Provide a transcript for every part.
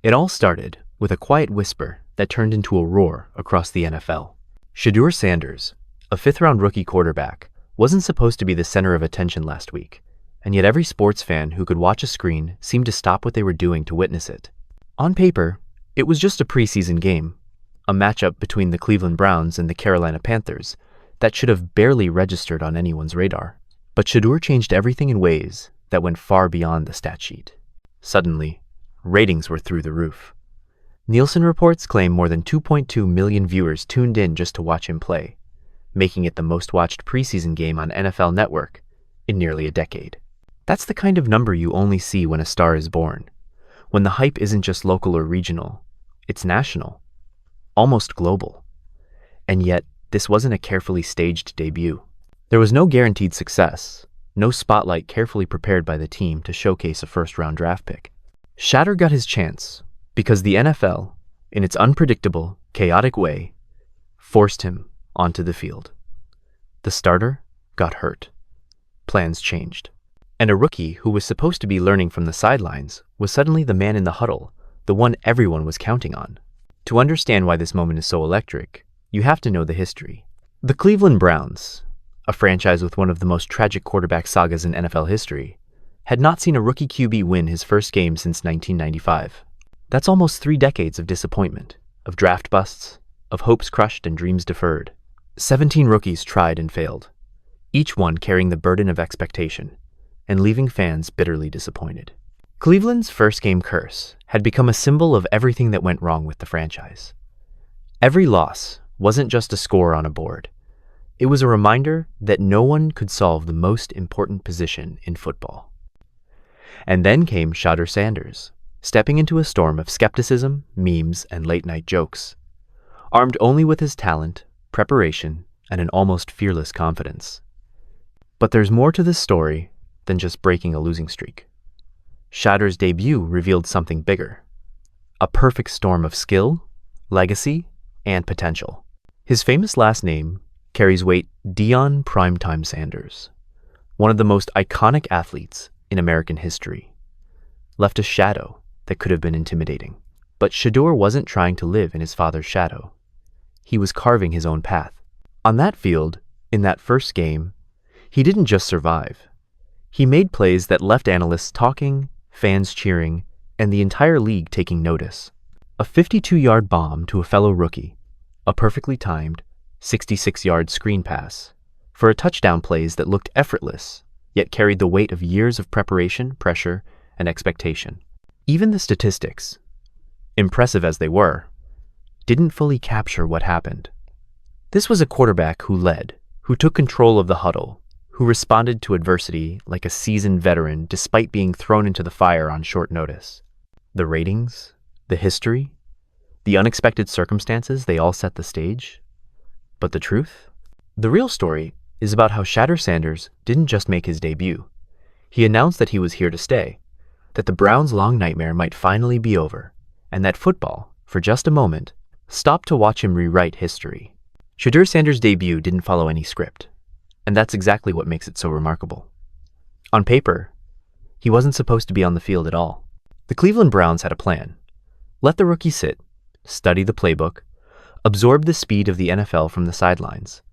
It all started with a quiet whisper that turned into a roar across the NFL. Shadur Sanders, a fifth-round rookie quarterback, wasn't supposed to be the center of attention last week, and yet every sports fan who could watch a screen seemed to stop what they were doing to witness it. On paper, it was just a preseason game, a matchup between the Cleveland Browns and the Carolina Panthers that should have barely registered on anyone's radar. But Shadur changed everything in ways that went far beyond the stat sheet. Suddenly, ratings were through the roof. Nielsen reports claim more than 2.2 million viewers tuned in just to watch him play, making it the most-watched preseason game on NFL Network in nearly a decade. That's the kind of number you only see when a star is born, when the hype isn't just local or regional, it's national, almost global. And yet, this wasn't a carefully staged debut. There was no guaranteed success, no spotlight carefully prepared by the team to showcase a first-round draft pick. Shadur got his chance because the NFL, in its unpredictable, chaotic way, forced him onto the field. The starter got hurt. Plans changed. And a rookie who was supposed to be learning from the sidelines was suddenly the man in the huddle, the one everyone was counting on. To understand why this moment is so electric, you have to know the history. The Cleveland Browns, a franchise with one of the most tragic quarterback sagas in NFL history, had not seen a rookie QB win his first game since 1995. That's almost 3 decades of disappointment, of draft busts, of hopes crushed and dreams deferred. 17 rookies tried and failed, each one carrying the burden of expectation and leaving fans bitterly disappointed. Cleveland's first game curse had become a symbol of everything that went wrong with the franchise. Every loss wasn't just a score on a board. It was a reminder that no one could solve the most important position in football. And then came Shadur Sanders, stepping into a storm of skepticism, memes, and late-night jokes, armed only with his talent, preparation, and an almost fearless confidence. But there's more to this story than just breaking a losing streak. Shadur's debut revealed something bigger, a perfect storm of skill, legacy, and potential. His famous last name carries weight: Dion Primetime Sanders, one of the most iconic athletes in American history, left a shadow that could have been intimidating. But Shadur wasn't trying to live in his father's shadow. He was carving his own path. On that field, in that first game, he didn't just survive. He made plays that left analysts talking, fans cheering, and the entire league taking notice. A 52-yard bomb to a fellow rookie, a perfectly timed 66-yard screen pass for a touchdown plays that looked effortless, yet carried the weight of years of preparation, pressure, and expectation. Even the statistics, impressive as they were, didn't fully capture what happened. This was a quarterback who led, who took control of the huddle, who responded to adversity like a seasoned veteran despite being thrown into the fire on short notice. The ratings, the history, the unexpected circumstances, they all set the stage. But the truth? The real story is about how Shadur Sanders didn't just make his debut. He announced that he was here to stay, that the Browns' long nightmare might finally be over, and that football, for just a moment, stopped to watch him rewrite history. Shadur Sanders' debut didn't follow any script, and that's exactly what makes it so remarkable. On paper, he wasn't supposed to be on the field at all. The Cleveland Browns had a plan. Let the rookie sit, study the playbook, absorb the speed of the NFL from the sidelines,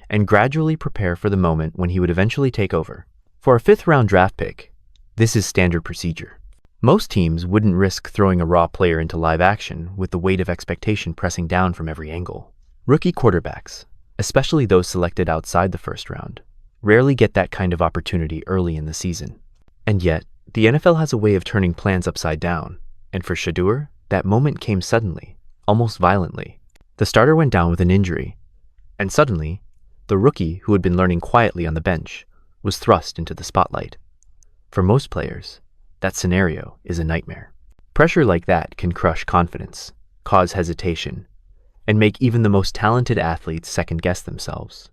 and gradually prepare for the moment when he would eventually take over. For a fifth-round draft pick, this is standard procedure. Most teams wouldn't risk throwing a raw player into live action with the weight of expectation pressing down from every angle. Rookie quarterbacks, especially those selected outside the first round, rarely get that kind of opportunity early in the season. And yet, the NFL has a way of turning plans upside down, and for Shadur, that moment came suddenly, almost violently. The starter went down with an injury, and suddenly, the rookie who had been learning quietly on the bench was thrust into the spotlight. For most players, that scenario is a nightmare. Pressure like that can crush confidence, cause hesitation, and make even the most talented athletes second-guess themselves.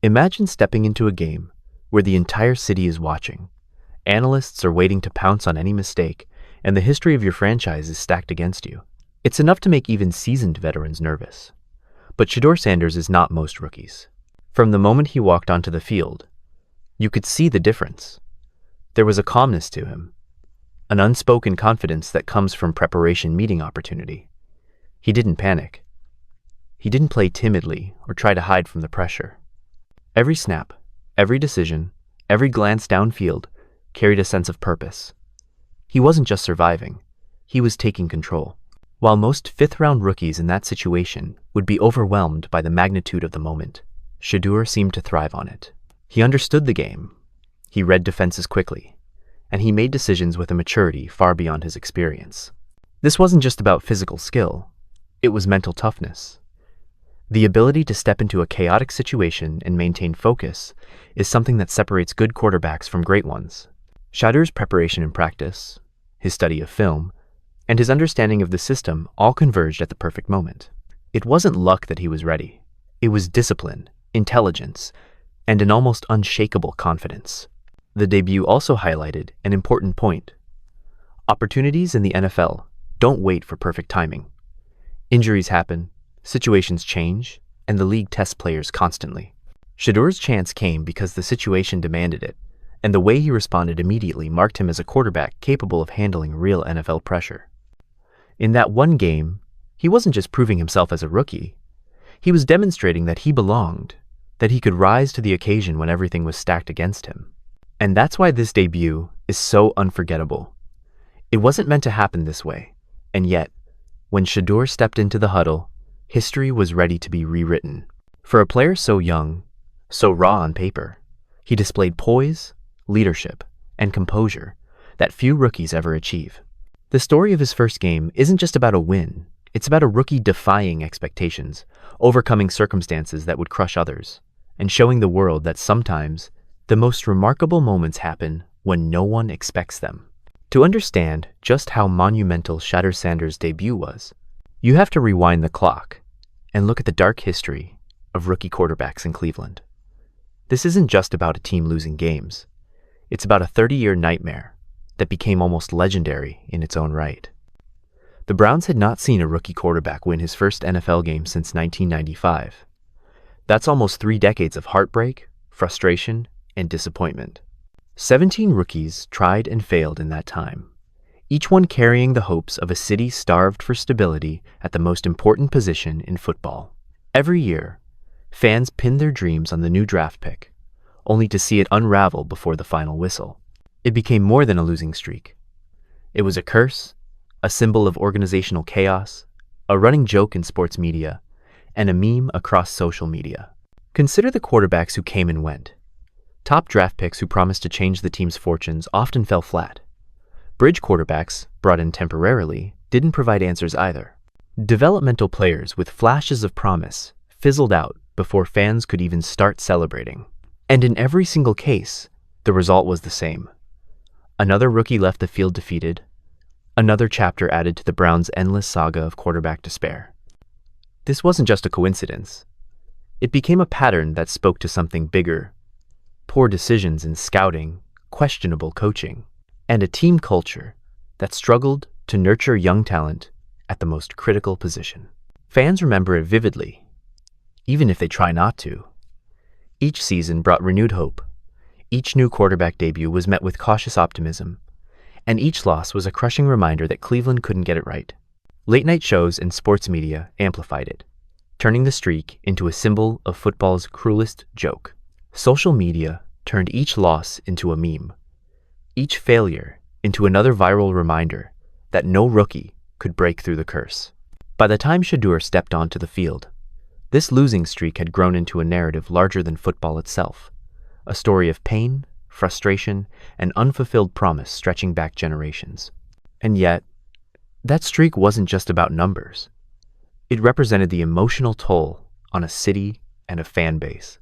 Imagine stepping into a game where the entire city is watching. Analysts are waiting to pounce on any mistake, and the history of your franchise is stacked against you. It's enough to make even seasoned veterans nervous. But Shadur Sanders is not most rookies. From the moment he walked onto the field, you could see the difference. There was a calmness to him, an unspoken confidence that comes from preparation meeting opportunity. He didn't panic. He didn't play timidly or try to hide from the pressure. Every snap, every decision, every glance downfield carried a sense of purpose. He wasn't just surviving, he was taking control. While most fifth-round rookies in that situation would be overwhelmed by the magnitude of the moment, Shadur seemed to thrive on it. He understood the game, he read defenses quickly, and he made decisions with a maturity far beyond his experience. This wasn't just about physical skill, it was mental toughness. The ability to step into a chaotic situation and maintain focus is something that separates good quarterbacks from great ones. Shadur's preparation and practice, his study of film, and his understanding of the system all converged at the perfect moment. It wasn't luck that he was ready. It was discipline, intelligence, and an almost unshakable confidence. The debut also highlighted an important point. Opportunities in the NFL don't wait for perfect timing. Injuries happen, situations change, and the league tests players constantly. Shadur's chance came because the situation demanded it, and the way he responded immediately marked him as a quarterback capable of handling real NFL pressure. In that one game, he wasn't just proving himself as a rookie. He was demonstrating that he belonged, that he could rise to the occasion when everything was stacked against him. And that's why this debut is so unforgettable. It wasn't meant to happen this way, and yet, when Shadur stepped into the huddle, history was ready to be rewritten. For a player so young, so raw on paper, he displayed poise, leadership, and composure that few rookies ever achieve. The story of his first game isn't just about a win, it's about a rookie defying expectations, overcoming circumstances that would crush others, and showing the world that sometimes the most remarkable moments happen when no one expects them. To understand just how monumental Shadur Sanders' debut was, you have to rewind the clock and look at the dark history of rookie quarterbacks in Cleveland. This isn't just about a team losing games. It's about a 30-year nightmare that became almost legendary in its own right. The Browns had not seen a rookie quarterback win his first NFL game since 1995. That's almost 3 decades of heartbreak, frustration, and disappointment. 17 rookies tried and failed in that time, each one carrying the hopes of a city starved for stability at the most important position in football. Every year, fans pinned their dreams on the new draft pick, only to see it unravel before the final whistle. It became more than a losing streak. It was a curse, a symbol of organizational chaos, a running joke in sports media, and a meme across social media. Consider the quarterbacks who came and went. Top draft picks who promised to change the team's fortunes often fell flat. Bridge quarterbacks, brought in temporarily, didn't provide answers either. Developmental players with flashes of promise fizzled out before fans could even start celebrating. And in every single case, the result was the same. Another rookie left the field defeated, another chapter added to the Browns' endless saga of quarterback despair. This wasn't just a coincidence. It became a pattern that spoke to something bigger: poor decisions in scouting, questionable coaching, and a team culture that struggled to nurture young talent at the most critical position. Fans remember it vividly, even if they try not to. Each season brought renewed hope. Each new quarterback debut was met with cautious optimism, and each loss was a crushing reminder that Cleveland couldn't get it right. Late-night shows and sports media amplified it, turning the streak into a symbol of football's cruelest joke. Social media turned each loss into a meme, each failure into another viral reminder that no rookie could break through the curse. By the time Shadur stepped onto the field, this losing streak had grown into a narrative larger than football itself, a story of pain, frustration, and unfulfilled promise stretching back generations. And yet, that streak wasn't just about numbers. It represented the emotional toll on a city and a fan base.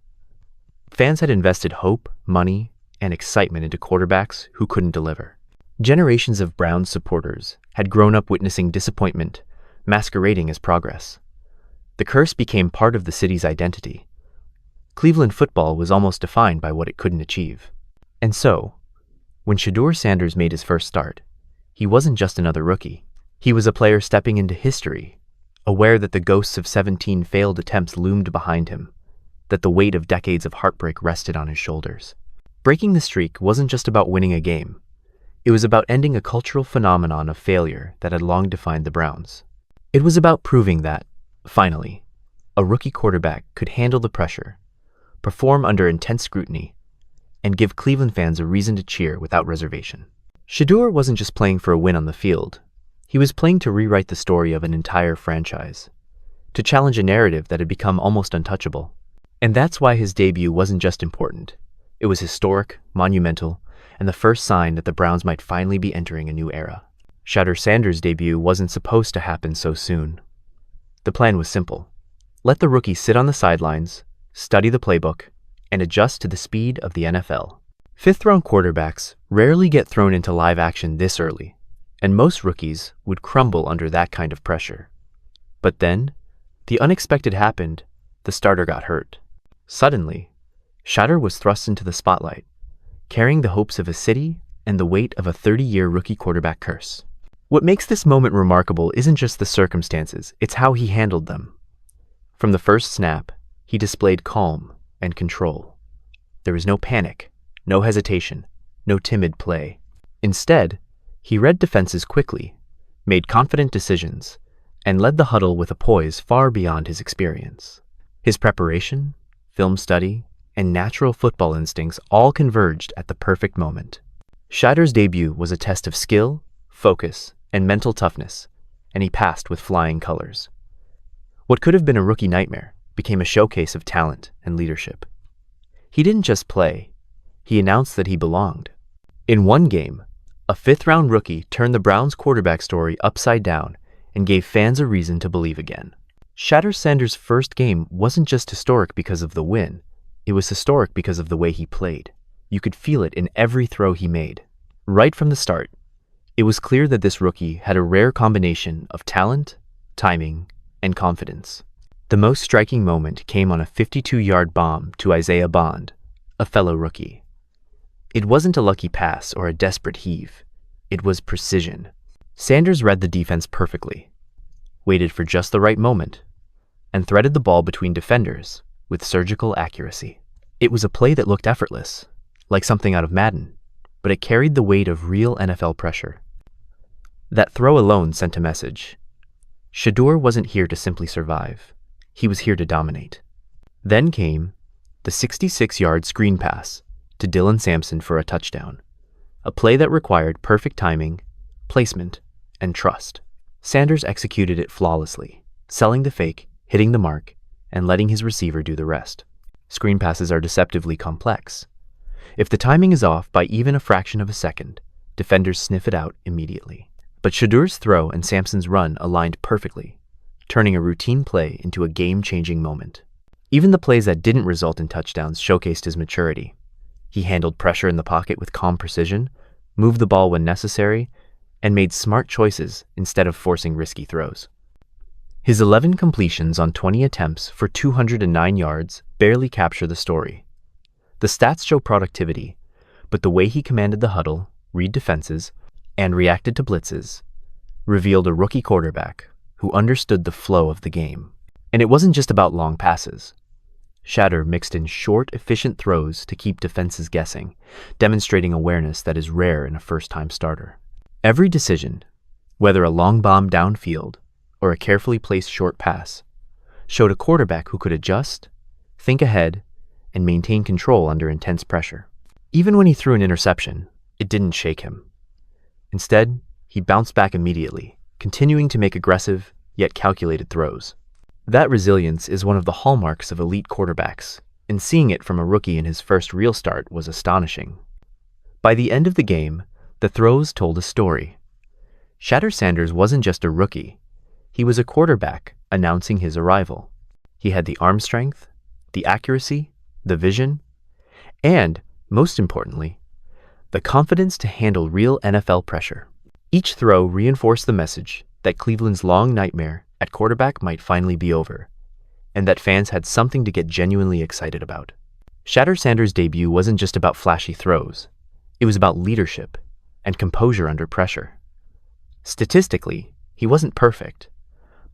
Fans had invested hope, money, and excitement into quarterbacks who couldn't deliver. Generations of Browns supporters had grown up witnessing disappointment masquerading as progress. The curse became part of the city's identity. Cleveland football was almost defined by what it couldn't achieve. And so, when Shadur Sanders made his first start, he wasn't just another rookie. He was a player stepping into history, aware that the ghosts of 17 failed attempts loomed behind him, that the weight of decades of heartbreak rested on his shoulders. Breaking the streak wasn't just about winning a game. It was about ending a cultural phenomenon of failure that had long defined the Browns. It was about proving that, finally, a rookie quarterback could handle the pressure, perform under intense scrutiny, and give Cleveland fans a reason to cheer without reservation. Shadur wasn't just playing for a win on the field. He was playing to rewrite the story of an entire franchise, to challenge a narrative that had become almost untouchable. And that's why his debut wasn't just important. It was historic, monumental, and the first sign that the Browns might finally be entering a new era. Shadur Sanders' debut wasn't supposed to happen so soon. The plan was simple. Let the rookie sit on the sidelines, study the playbook, and adjust to the speed of the NFL. Fifth-round quarterbacks rarely get thrown into live action this early, and most rookies would crumble under that kind of pressure. But then, the unexpected happened. The starter got hurt. Suddenly, Shadur was thrust into the spotlight, carrying the hopes of a city and the weight of a 30-year rookie quarterback curse. What makes this moment remarkable isn't just the circumstances, it's how he handled them. From the first snap, he displayed calm and control. There was no panic, no hesitation, no timid play. Instead, he read defenses quickly, made confident decisions, and led the huddle with a poise far beyond his experience. His preparation, film study, and natural football instincts all converged at the perfect moment. Shadur's debut was a test of skill, focus, and mental toughness, and he passed with flying colors. What could have been a rookie nightmare became a showcase of talent and leadership. He didn't just play, he announced that he belonged. In one game, a fifth-round rookie turned the Browns' quarterback story upside down and gave fans a reason to believe again. Shadur Sanders' first game wasn't just historic because of the win, it was historic because of the way he played. You could feel it in every throw he made. Right from the start, it was clear that this rookie had a rare combination of talent, timing, and confidence. The most striking moment came on a 52-yard bomb to Isaiah Bond, a fellow rookie. It wasn't a lucky pass or a desperate heave. It was precision. Sanders read the defense perfectly, waited for just the right moment, and threaded the ball between defenders with surgical accuracy. It was a play that looked effortless, like something out of Madden, but it carried the weight of real NFL pressure. That throw alone sent a message. Shadur wasn't here to simply survive. He was here to dominate. Then came the 66-yard screen pass to Dylan Sampson for a touchdown, a play that required perfect timing, placement, and trust. Sanders executed it flawlessly, selling the fake, hitting the mark, and letting his receiver do the rest. Screen passes are deceptively complex. If the timing is off by even a fraction of a second, defenders sniff it out immediately. But Shadur's throw and Sampson's run aligned perfectly, turning a routine play into a game-changing moment. Even the plays that didn't result in touchdowns showcased his maturity. He handled pressure in the pocket with calm precision, moved the ball when necessary, and made smart choices instead of forcing risky throws. His 11 completions on 20 attempts for 209 yards barely capture the story. The stats show productivity, but the way he commanded the huddle, read defenses, and reacted to blitzes revealed a rookie quarterback who understood the flow of the game. And it wasn't just about long passes. Shadur mixed in short, efficient throws to keep defenses guessing, demonstrating awareness that is rare in a first-time starter. Every decision, whether a long bomb downfield or a carefully placed short pass, showed a quarterback who could adjust, think ahead, and maintain control under intense pressure. Even when he threw an interception, it didn't shake him. Instead, he bounced back immediately, continuing to make aggressive, yet calculated throws. That resilience is one of the hallmarks of elite quarterbacks, and seeing it from a rookie in his first real start was astonishing. By the end of the game, the throws told a story. Shadur Sanders wasn't just a rookie. He was a quarterback announcing his arrival. He had the arm strength, the accuracy, the vision, and, most importantly, the confidence to handle real NFL pressure. Each throw reinforced the message that Cleveland's long nightmare at quarterback might finally be over, and that fans had something to get genuinely excited about. Shadur Sanders' debut wasn't just about flashy throws. It was about leadership and composure under pressure. Statistically, he wasn't perfect,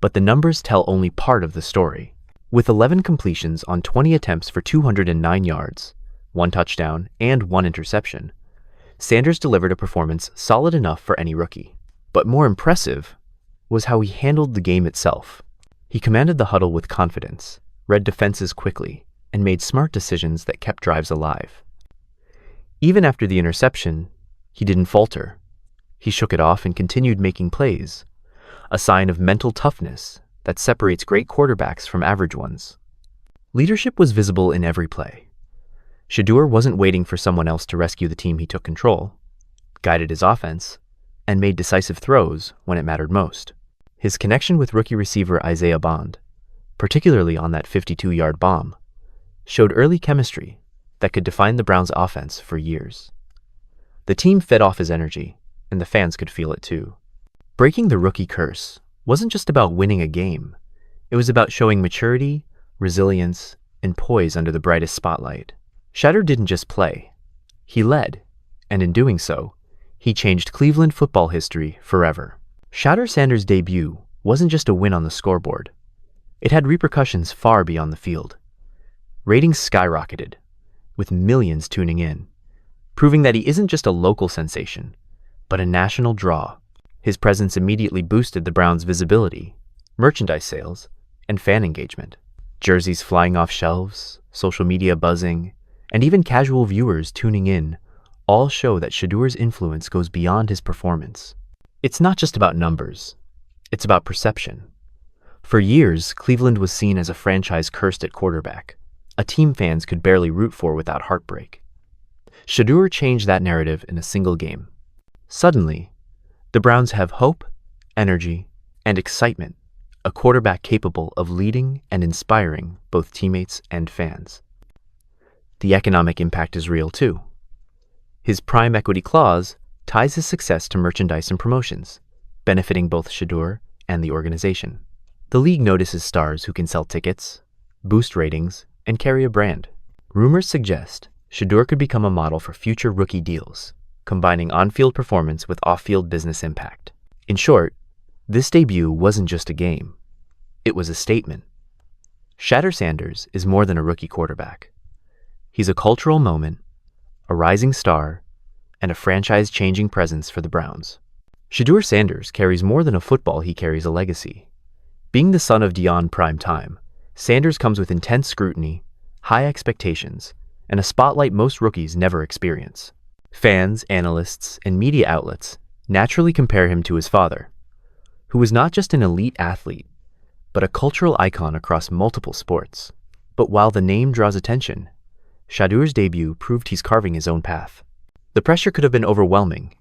but the numbers tell only part of the story. With 11 completions on 20 attempts for 209 yards, 1 touchdown, and 1 interception, Sanders delivered a performance solid enough for any rookie. But more impressive was how he handled the game itself. He commanded the huddle with confidence, read defenses quickly, and made smart decisions that kept drives alive. Even after the interception, he didn't falter. He shook it off and continued making plays, a sign of mental toughness that separates great quarterbacks from average ones. Leadership was visible in every play. Shadur wasn't waiting for someone else to rescue the team. He took control, guided his offense, and made decisive throws when it mattered most. His connection with rookie receiver Isaiah Bond, particularly on that 52-yard bomb, showed early chemistry that could define the Browns' offense for years. The team fed off his energy, and the fans could feel it too. Breaking the rookie curse wasn't just about winning a game. It was about showing maturity, resilience, and poise under the brightest spotlight. Shadur didn't just play. He led, and in doing so, he changed Cleveland football history forever. Shadur Sanders' debut wasn't just a win on the scoreboard. It had repercussions far beyond the field. Ratings skyrocketed, with millions tuning in, proving that he isn't just a local sensation, but a national draw. His presence immediately boosted the Browns' visibility, merchandise sales, and fan engagement. Jerseys flying off shelves, social media buzzing, and even casual viewers tuning in all show that Shadur's influence goes beyond his performance. It's not just about numbers, it's about perception. For years, Cleveland was seen as a franchise cursed at quarterback, a team fans could barely root for without heartbreak. Shadur changed that narrative in a single game. Suddenly, the Browns have hope, energy, and excitement, a quarterback capable of leading and inspiring both teammates and fans. The economic impact is real too. His prime equity clause ties his success to merchandise and promotions, benefiting both Shadur and the organization. The league notices stars who can sell tickets, boost ratings, and carry a brand. Rumors suggest Shadur could become a model for future rookie deals, combining on-field performance with off-field business impact. In short, this debut wasn't just a game. It was a statement. Shadur Sanders is more than a rookie quarterback. He's a cultural moment, a rising star, and a franchise-changing presence for the Browns. Shadur Sanders carries more than a football, he carries a legacy. Being the son of Dion prime time, Sanders comes with intense scrutiny, high expectations, and a spotlight most rookies never experience. Fans, analysts, and media outlets naturally compare him to his father, who was not just an elite athlete, but a cultural icon across multiple sports. But while the name draws attention, Shadur's debut proved he's carving his own path. The pressure could have been overwhelming.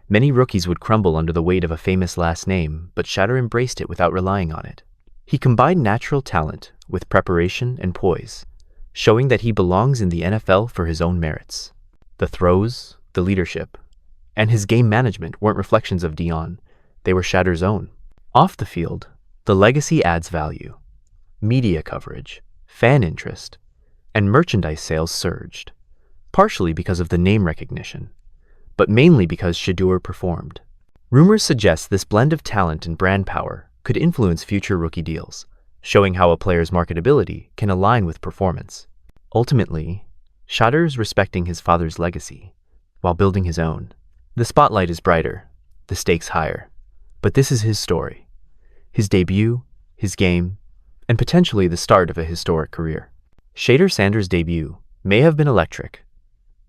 Many rookies would crumble under the weight of a famous last name, but Shadur embraced it without relying on it. He combined natural talent with preparation and poise, showing that he belongs in the NFL for his own merits. The throws, the leadership, and his game management weren't reflections of Dion. They were Shadur's own. Off the field, the legacy adds value. Media coverage, fan interest, and merchandise sales surged, partially because of the name recognition, but mainly because Shadur performed. Rumors suggest this blend of talent and brand power could influence future rookie deals, showing how a player's marketability can align with performance. Ultimately, Shadur's respecting his father's legacy while building his own. The spotlight is brighter, the stakes higher, but this is his story, his debut, his game, and potentially the start of a historic career. Shadur Sanders' debut may have been electric,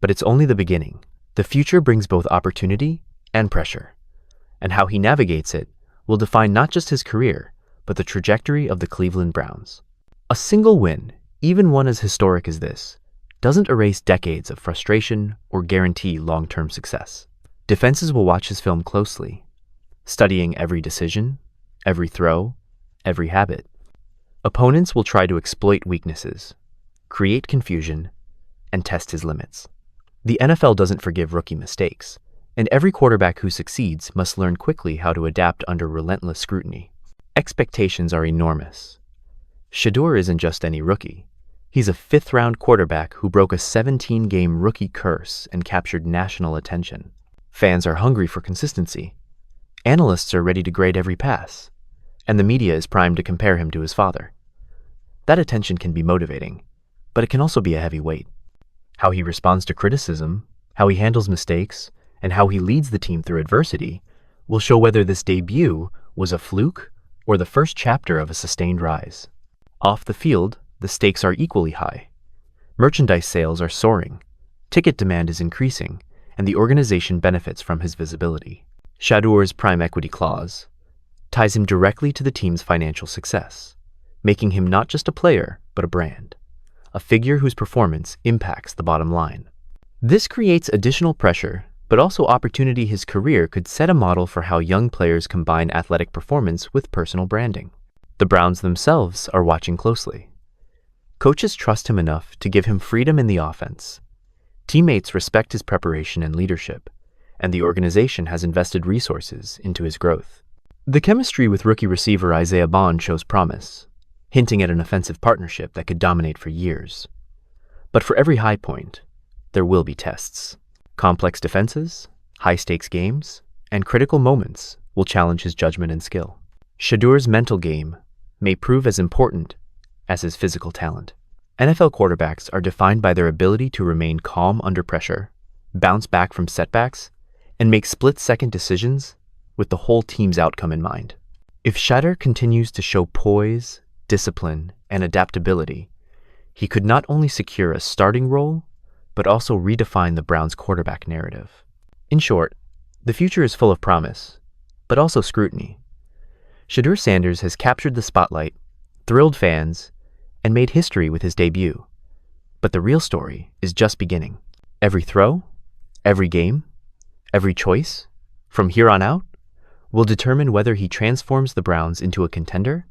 but it's only the beginning. The future brings both opportunity and pressure, and how he navigates it will define not just his career, but the trajectory of the Cleveland Browns. A single win, even one as historic as this, doesn't erase decades of frustration or guarantee long-term success. Defenses will watch his film closely, studying every decision, every throw, every habit. Opponents will try to exploit weaknesses, create confusion, and test his limits. The NFL doesn't forgive rookie mistakes, and every quarterback who succeeds must learn quickly how to adapt under relentless scrutiny. Expectations are enormous. Shadur isn't just any rookie. He's a fifth-round quarterback who broke a 17-game rookie curse and captured national attention. Fans are hungry for consistency. Analysts are ready to grade every pass, and the media is primed to compare him to his father. That attention can be motivating, but it can also be a heavy weight. How he responds to criticism, How he handles mistakes and how he leads the team through adversity will show whether this debut was a fluke or the first chapter of a sustained rise. Off the field, the stakes are equally high. Merchandise sales are soaring, ticket demand is increasing, and the organization benefits from his visibility. Shadur's prime equity clause ties him directly to the team's financial success, making him not just a player, but a brand, a figure whose performance impacts the bottom line. This creates additional pressure, but also opportunity. His career could set a model for how young players combine athletic performance with personal branding. The Browns themselves are watching closely. Coaches trust him enough to give him freedom in the offense. Teammates respect his preparation and leadership, and the organization has invested resources into his growth. The chemistry with rookie receiver Isaiah Bond shows promise, hinting at an offensive partnership that could dominate for years. But for every high point, there will be tests. Complex defenses, high-stakes games, and critical moments will challenge his judgment and skill. Shadur's mental game may prove as important as his physical talent. NFL quarterbacks are defined by their ability to remain calm under pressure, bounce back from setbacks, and make split-second decisions with the whole team's outcome in mind. If Shadur continues to show poise, discipline, and adaptability, he could not only secure a starting role, but also redefine the Browns' quarterback narrative. In short, the future is full of promise, but also scrutiny. Shadur Sanders has captured the spotlight, thrilled fans, and made history with his debut. But the real story is just beginning. Every throw, every game, every choice, from here on out, will determine whether he transforms the Browns into a contender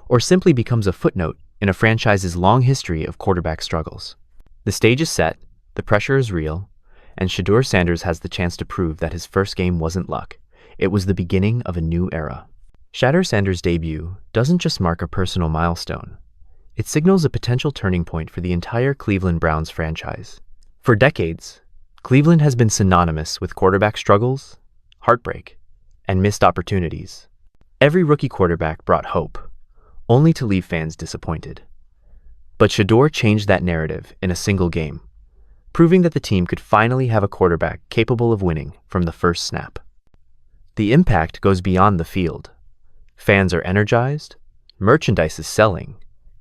or simply becomes a footnote in a franchise's long history of quarterback struggles. The stage is set, the pressure is real, and Shadur Sanders has the chance to prove that his first game wasn't luck. It was the beginning of a new era. Shadur Sanders' debut doesn't just mark a personal milestone. It signals a potential turning point for the entire Cleveland Browns franchise. For decades, Cleveland has been synonymous with quarterback struggles, heartbreak, and missed opportunities. Every rookie quarterback brought hope, only to leave fans disappointed. But Shadur changed that narrative in a single game, proving that the team could finally have a quarterback capable of winning from the first snap. The impact goes beyond the field. Fans are energized, merchandise is selling,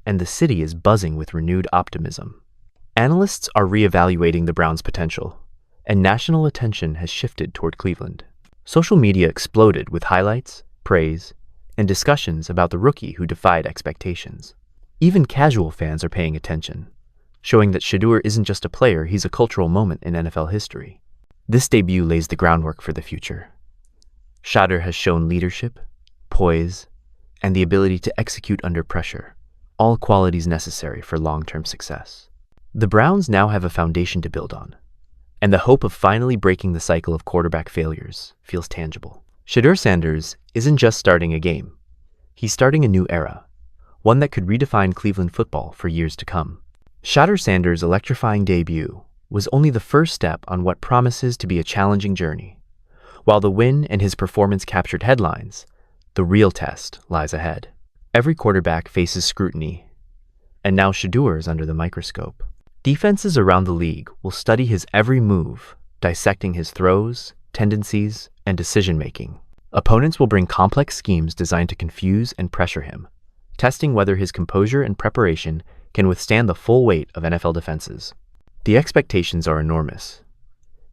and the city is buzzing with renewed optimism. Analysts are reevaluating the Browns' potential, and national attention has shifted toward Cleveland. Social media exploded with highlights, praise, and discussions about the rookie who defied expectations. Even casual fans are paying attention, showing that Shadur isn't just a player, he's a cultural moment in NFL history. This debut lays the groundwork for the future. Shadur has shown leadership, poise, and the ability to execute under pressure, all qualities necessary for long-term success. The Browns now have a foundation to build on, and the hope of finally breaking the cycle of quarterback failures feels tangible. Shadur Sanders isn't just starting a game. He's starting a new era, one that could redefine Cleveland football for years to come. Shadur Sanders' electrifying debut was only the first step on what promises to be a challenging journey. While the win and his performance captured headlines, the real test lies ahead. Every quarterback faces scrutiny, and now Shadur is under the microscope. Defenses around the league will study his every move, dissecting his throws, tendencies, and decision-making. Opponents will bring complex schemes designed to confuse and pressure him, testing whether his composure and preparation can withstand the full weight of NFL defenses. The expectations are enormous.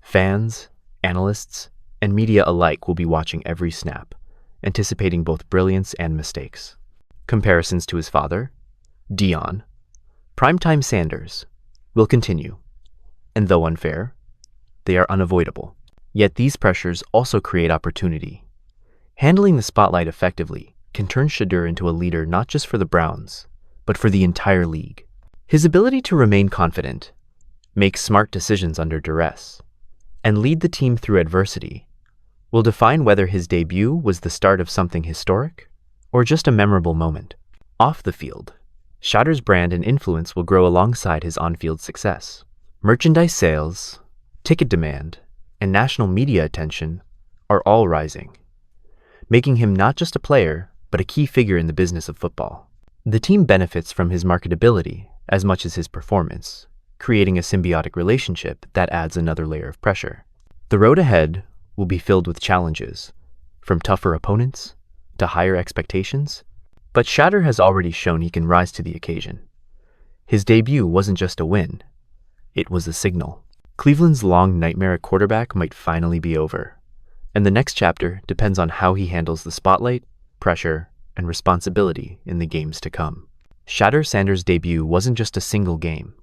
Fans, analysts, and media alike will be watching every snap, anticipating both brilliance and mistakes. Comparisons to his father, Dion, primetime Sanders, will continue, and though unfair, they are unavoidable. Yet these pressures also create opportunity. Handling the spotlight effectively can turn Shadur into a leader not just for the Browns, but for the entire league. His ability to remain confident, make smart decisions under duress, and lead the team through adversity will define whether his debut was the start of something historic or just a memorable moment. Off the field, Shadur's brand and influence will grow alongside his on-field success. Merchandise sales, ticket demand, and national media attention are all rising, making him not just a player, but a key figure in the business of football. The team benefits from his marketability as much as his performance, creating a symbiotic relationship that adds another layer of pressure. The road ahead will be filled with challenges, from tougher opponents to higher expectations, but Shadur has already shown he can rise to the occasion. His debut wasn't just a win, it was a signal. Cleveland's long nightmare at quarterback might finally be over, and the next chapter depends on how he handles the spotlight, pressure, and responsibility in the games to come. Shadur Sanders' debut wasn't just a single game.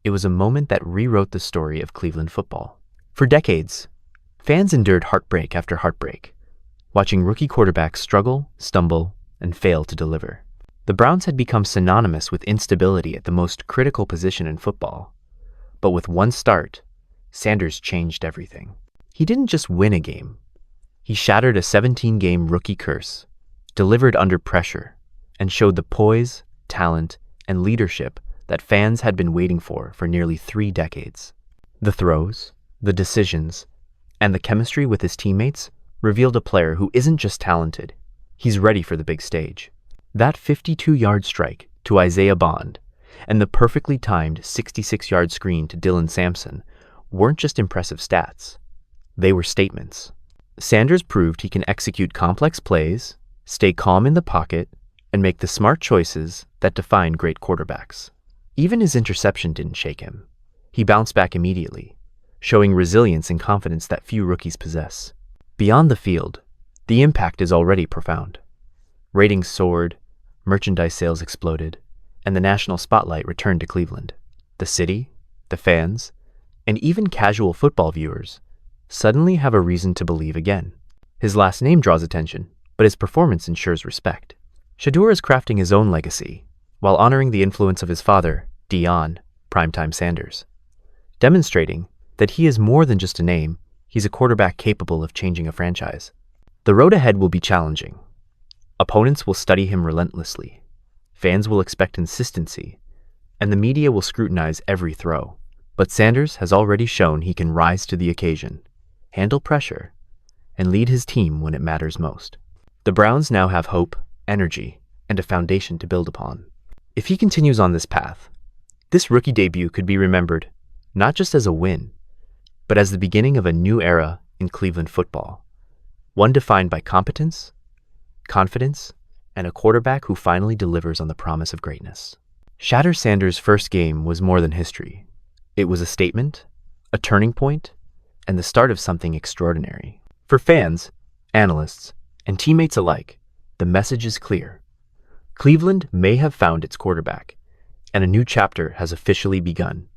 It was a moment that rewrote the story of Cleveland football. For decades, fans endured heartbreak after heartbreak, watching rookie quarterbacks struggle, stumble, and fail to deliver. The Browns had become synonymous with instability at the most critical position in football. But with one start, Sanders changed everything. He didn't just win a game. He shattered a 17-game rookie curse, delivered under pressure, and showed the poise, talent, and leadership that fans had been waiting for nearly 3 decades. The throws, the decisions, and the chemistry with his teammates revealed a player who isn't just talented, he's ready for the big stage. That 52-yard strike to Isaiah Bond and the perfectly timed 66-yard screen to Dylan Sampson weren't just impressive stats. They were statements. Sanders proved he can execute complex plays, stay calm in the pocket, and make the smart choices that define great quarterbacks. Even his interception didn't shake him. He bounced back immediately, showing resilience and confidence that few rookies possess. Beyond the field, the impact is already profound. Ratings soared, merchandise sales exploded, and the national spotlight returned to Cleveland. The city, the fans, and even casual football viewers suddenly have a reason to believe again. His last name draws attention, but his performance ensures respect. Shadur is crafting his own legacy, while honoring the influence of his father, Dion, Primetime Sanders, demonstrating that he is more than just a name, he's a quarterback capable of changing a franchise. The road ahead will be challenging. Opponents will study him relentlessly, fans will expect consistency, and the media will scrutinize every throw. But Sanders has already shown he can rise to the occasion, handle pressure, and lead his team when it matters most. The Browns now have hope, energy, and a foundation to build upon. If he continues on this path, this rookie debut could be remembered not just as a win, but as the beginning of a new era in Cleveland football, one defined by competence, confidence, and a quarterback who finally delivers on the promise of greatness. Shadur Sanders' first game was more than history. It was a statement, a turning point, and the start of something extraordinary. For fans, analysts, and teammates alike, the message is clear. Cleveland may have found its quarterback, and a new chapter has officially begun.